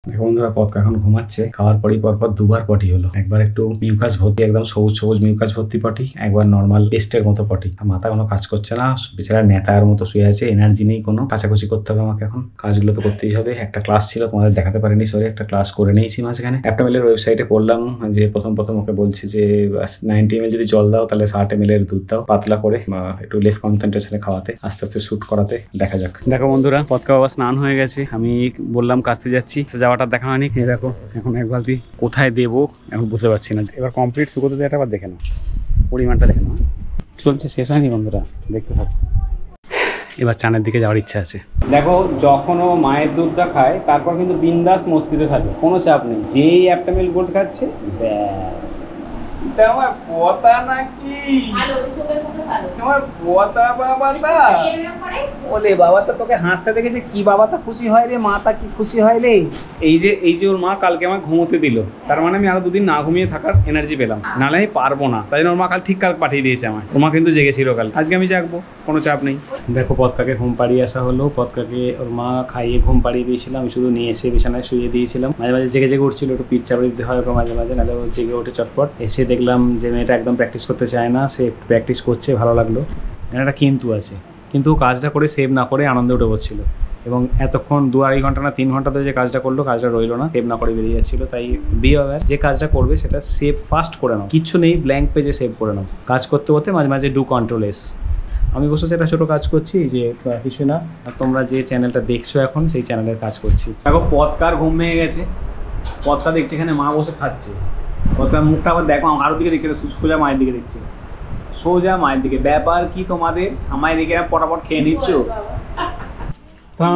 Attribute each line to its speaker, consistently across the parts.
Speaker 1: দেখো বন্ধুরা, পথ এখন ঘুমাচ্ছে। খাওয়ার পরই পরপর দুবার পটি হলো। একবার একটু মিউকাস ভর্তি, একদম সবুজ সবুজ মিউকাস ভর্তি পটি, একবার নর্মাল পেস্টের মতো পটি। মাথা কোনো কাজ করছে না, বেচারা নেতার মতো শুয়ে আছে, এনার্জি নেই কোনো। কাচাকুচি করতে হবে আমাকে, এখন কাজগুলো তো করতেই হবে। একটা ক্লাস ছিল, তোমাদের দেখাতে পারিনি, সরি, একটা ক্লাস করে নিয়েছি মাঝখানে। অ্যাপটামেলের ওয়েবসাইটে করলাম যে প্রথম ওকে বলছি যে 90 ml যদি জল দাও তাহলে 60 ml এর দুধ দাও, পাতলা করে একটু লেস কনসেন্ট্রেশনে খাওয়াতে, আস্তে আস্তে শুট করাতে। দেখা যাক। দেখো বন্ধুরা, পথকা বাবা স্নান হয়ে গেছে, আমি বললাম কাছতে যাচ্ছি, যাওয়াটা দেখা হয়নি। দেখো এখন এক বালতি কোথায় দেবো এখন বুঝতে পারছি না। এবার কমপ্লিট শুকোতে দিয়ে একবার দেখে নাও, পরিমাণটা দেখে নাও। চলছে, শেষ হয়নি বন্ধুরা, দেখতে থাকো। এবার চানের দিকে যাওয়ার ইচ্ছা আছে। দেখো, যখন ও মায়ের দুধটা খায় তারপর কিন্তু বিন্দাস মস্তিতে থাকে, কোনো চাপ নেই। যেই অ্যাপটামেল গোল্ড খাচ্ছে ব্যাস। এটা আমার পোতা নাকি? তোমার পোতা বাবাটা? ওলে বাবাটা তোকে হাসতে দেখেছে, কি বাবাটা খুশি হয় রে, মাতা কি খুশি হয় রে। এই যে ওর মা কালকে আমার ঘুমোতে দিল, তার মানে আমি আরো দুদিন না ঘুমিয়ে থাকার এনার্জি পেলাম, নাহলে আমি পারবো না। তাই জন্য ওর মা কাল ঠিক কাল পাঠিয়ে দিয়েছে আমার। ওর মা কিন্তু জেগেছিল কাল, আজকে আমি জাগবো, কোনো চাপ নেই। দেখো, পথকাকে ঘুম পাড়িয়ে আসা হলো। পথকাকে ওর মা খাইয়ে ঘুম পাড়িয়ে দিয়েছিলাম, আমি শুধু নিয়ে এসে বিছানায় শুয়ে দিয়েছিলাম। মাঝে মাঝে জেগে জেগে উঠছিল, একটু পিঠ চাপড়ে দিতে হয় ওকে মাঝে মাঝে, নাহলে ও জেগে ওঠে চটপট। এসে দেখলাম যে মেয়েটা একদম প্র্যাকটিস করতে চায় না, সে প্র্যাকটিস করছে, ভালো লাগলো। একটা কিন্তু আছে, কিন্তু কাজটা করে সেভ না করে আনন্দে উঠে পড়ছিল, এবং এতক্ষণ 2-2.5 ঘন্টা না 3 ঘন্টা ধরে যে কাজটা করলো, কাজটা রইলো না, সেভ না করে বেরিয়ে যাচ্ছিলো। তাই বি অ্যাওয়্যার, যে কাজটা করবে সেটা সেভ ফাস্ট করে নাও, কিচ্ছু নেই ব্ল্যাঙ্ক পেজে সেভ করে নাও। কাজ করতে করতে মাঝে মাঝে ডু কন্ট্রোল এস। আমি বসে সেটা ছোটো কাজ করছি, যে কিছু না। তোমরা যে চ্যানেলটা দেখছো এখন, সেই চ্যানেলের কাজ করছি। দেখো, পথকার ঘুম ভেঙে গেছে। পথকা দেখছি এখানে মা বসে খাচ্ছে। পথকার মুখটা আবার দেখো, আমার দিকে দেখছে, সোজা মায়ের দিকে দেখছে, সোজা মায়ের দিকে। ব্যাপার কি তোমাদের? আমার দিকে পটাপট খেয়ে নিচ্ছ,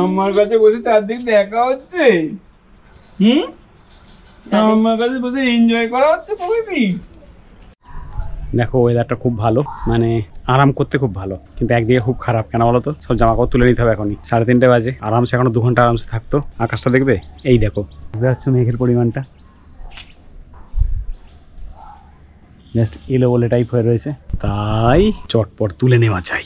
Speaker 1: আমার কাছে বসে চারদিকে দেখা হচ্ছে। আমার কাছে বসে এনজয় করা হচ্ছে প্রকৃতি। দেখো, ওয়েদারটা খুব ভালো, মানে আরাম করতে খুব ভালো, কিন্তু একদিকে খুব খারাপ। কেন বলো তো? সব জামা কাপড় তুলে নিতে হবে এখনই, 3:30 বাজে। আরামসে এখনো 2 ঘন্টা আরামসে থাকতো। আকাশটা দেখবে, এই দেখো, বুঝতে পারছো মেঘের পরিমাণটা? জাস্ট এলো বলে টাইপ হয়ে রয়েছে, তাই চটপট তুলে নেওয়া চাই।